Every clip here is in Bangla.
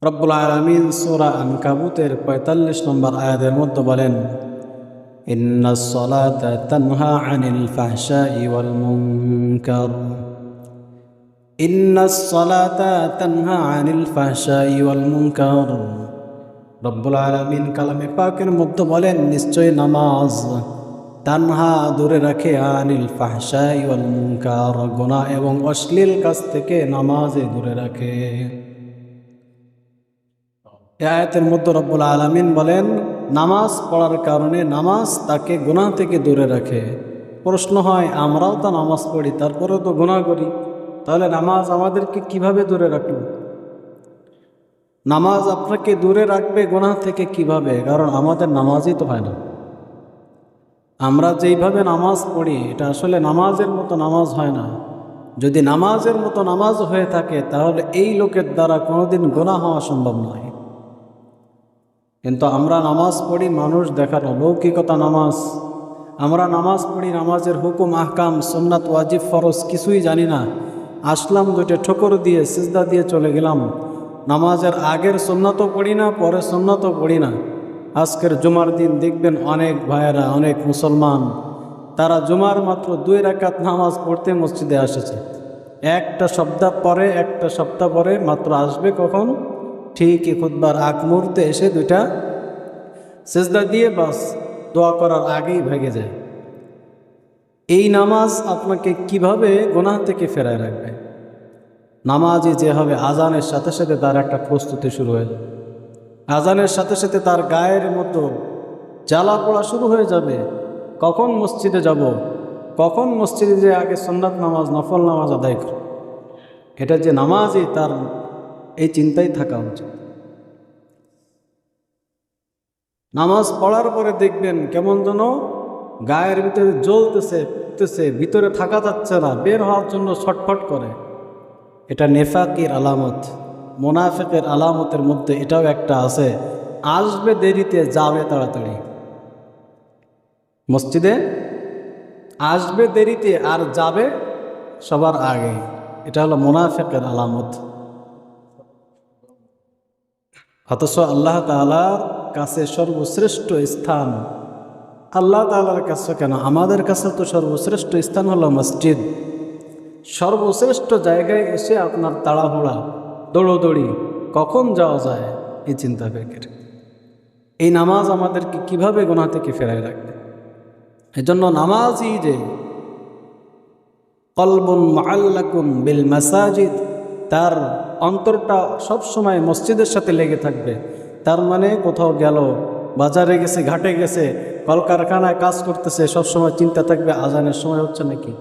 রব্বুল আলামিন সূরা আনকাবুতের ৪৫ নম্বর আয়াতের মধ্যে বলেন, ইন্নাস সালাতা তানহা আনিল ফাহশাই ওয়াল মুনকার। ইন্নাস সালাতা তানহা আনিল ফাহশাই ওয়াল মুনকার। রব্বুল আলামিন কালামে পাকের মধ্যে বলেন, নিশ্চয় নামাজ তানহা দূরে রাখে আনিল ফাহশাই ওয়াল মুনকার, গুনাহ এবং অশ্লীল কাজ থেকে নামাজে দূরে রাখে। এই আয়াতের মধ্যে রব্বুল আলামিন বলেন, নামাজ পড়ার কারণে নামাজ তাকে গুনাহ থেকে দূরে রাখে। প্রশ্ন হয়, আমরাও তো নামাজ পড়ি, তারপরেও তো গুনাহ করি, তাহলে নামাজ আমাদেরকে কিভাবে দূরে রাখলো? নামাজ আপনাকে দূরে রাখবে গুনাহ থেকে কিভাবে? কারণ আমাদের নামাজই তো হয় না। আমরা যেইভাবে নামাজ পড়ি এটা আসলে নামাজের মতো নামাজ হয় না। যদি নামাজের মতো নামাজ হয়ে থাকে তাহলে এই লোকের দ্বারা কোনোদিন গুনাহ হওয়া সম্ভব নয়। কিন্তু আমরা নামাজ পড়ি মানুষ দেখানো, লৌকিকতা নামাজ। আমরা নামাজ পড়ি, নামাজের হুকুম আহকাম সুন্নাত ওয়াজিব ফরজ কিছুই জানি না। আসলাম, দুইটা ঠোকর দিয়ে সিজদা দিয়ে চলে গেলাম। নামাজের আগের সুন্নাতও পড়ি না, পরে সুন্নাতও পড়ি না। আজকের জুমার দিন দেখবেন অনেক ভাইয়েরা, অনেক মুসলমান, তারা জুমার মাত্র 2 রাকাত নামাজ পড়তে মসজিদে আসেছে। একটা সপ্তাহ পরে মাত্র আসবে কখন? ঠিকই খুতবার আগ মুহূর্তে এসে 2টা সিজদা দিয়ে বাস দোয়া করার আগেই ভেঙে যায়। এই নামাজ আপনাকে কিভাবে গুনাহ থেকে ফেরায় রাখবে? নামাজই যে হবে আজানের সাথে সাথে তার একটা প্রস্তুতি শুরু হয়ে যাবে। আজানের সাথে সাথে তার গায়ের মতো জ্বালা পোড়া শুরু হয়ে যাবে। কখন মসজিদে যাব, কখন মসজিদে যে আগে সুন্নাত নামাজ নফল নামাজ আদায় করব, এটা যে নামাজই তার এই চিন্তাই থাকা উচিত। নামাজ পড়ার পরে দেখবেন কেমন যেন গায়ের ভিতরে জ্বলতেছে, ভিতরে থাকা যাচ্ছে না, বের হওয়ার জন্য ছটফট করে। এটা নেফাকের আলামত, মুনাফিকের আলামতের মধ্যে এটাও একটা আছে। আসবে দেরিতে, যাবে তাড়াতাড়ি। মসজিদে আসবে দেরিতে আর যাবে সবার আগে, এটা হলো মুনাফিকের আলামত। অথচ আল্লাহ তাআলার কাছে সর্বশ্রেষ্ঠ স্থান, আল্লাহ তাআলার কাছে কেন, আমাদের কাছে তো সর্বশ্রেষ্ঠ স্থান হলো মসজিদ। সর্বশ্রেষ্ঠ জায়গায় এসে আপনার তাড়াহুড়া, দৌড়োদৌড়ি, কখন যাওয়া যায় এই চিন্তা করে। এই নামাজ আমাদেরকে কিভাবে গুনাহ থেকে ফেরায় রাখবে? এজন্য নামাজই যে কলবুন মুআল্লাকুন বিল মাসাজিদ, তার অন্তরটা সবসময় মসজিদের সাথে লেগে থাকবে। তার মানে কোথাও গেল, বাজারে গেছে, ঘাটে গেছে, কলকারখানায় কাজ করতেছে, সবসময় চিন্তা থাকবে আজানের সময় হচ্ছে নাকি,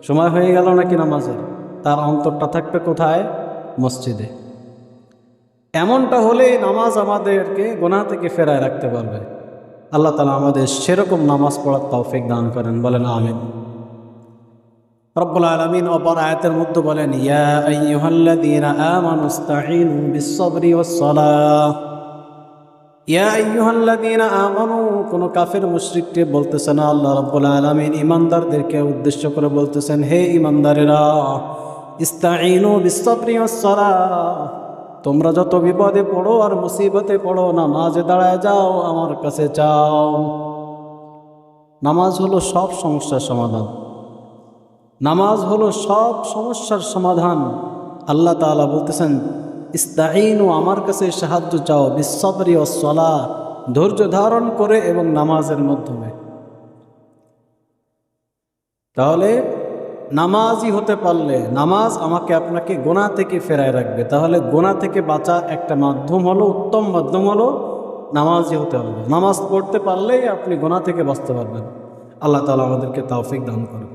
সময় হয়ে গেল নাকি নামাজের। তার অন্তরটা থাকবে কোথায়? মসজিদে। এমনটা হলে নামাজ আমাদেরকে গুনাহ থেকে ফেরায় রাখতে পারবে। আল্লাহ তাআলা আমাদের সেরকম নামাজ পড়ার তৌফিক দান করেন, বলেন আমিন। রব্বুল আলামিন অপর আয়াতের মধ্যে বলেন, ইয়া আইয়ুহাল্লাযীনা আমানু ইসতাঈনু বিস-সাবরি ওয়াস-সালাহ। ইয়া আইয়ুহাল্লাযীনা আমানু, কোন কাফের মুশরিককে বলতেছে না, আল্লাহ রাব্বুল আলামিন ঈমানদারদেরকে উদ্দেশ্য করে বলতেছেন, হে ঈমানদারেরা, ইসতাঈনু বিস-সাবরি ওয়াস-সালাহ, তোমরা যত বিপদে পড়ো আর মুসিবতে পড়ো, নামাজে দাঁড়ায় যাও, আমার কাছে চাও। নামাজ হলো সব সমস্যার সমাধান। নামাজ হলো সব সমস্যার সমাধান। আল্লাহ তাআলা বলতেছেন, ইস্তাঈনু, আমার কাছে সাহায্য চাও, বিস-সাবরি ওয়াস-সালাহ, ধৈর্য ধারণ করে এবং নামাজের মাধ্যমে। তাহলে নামাজই হতে পারলে, নামাজ আমাকে আপনাকে গুনাহ থেকে ফেরায় রাখবে। তাহলে গুনাহ থেকে বাঁচা একটা মাধ্যম হলো, উত্তম মাধ্যম হলো নামাজই হতে হবে। নামাজ পড়তে পারলেই আপনি গুনাহ থেকে বাঁচতে পারবেন। আল্লাহ তাআলা আমাদেরকে তৌফিক দান করুন।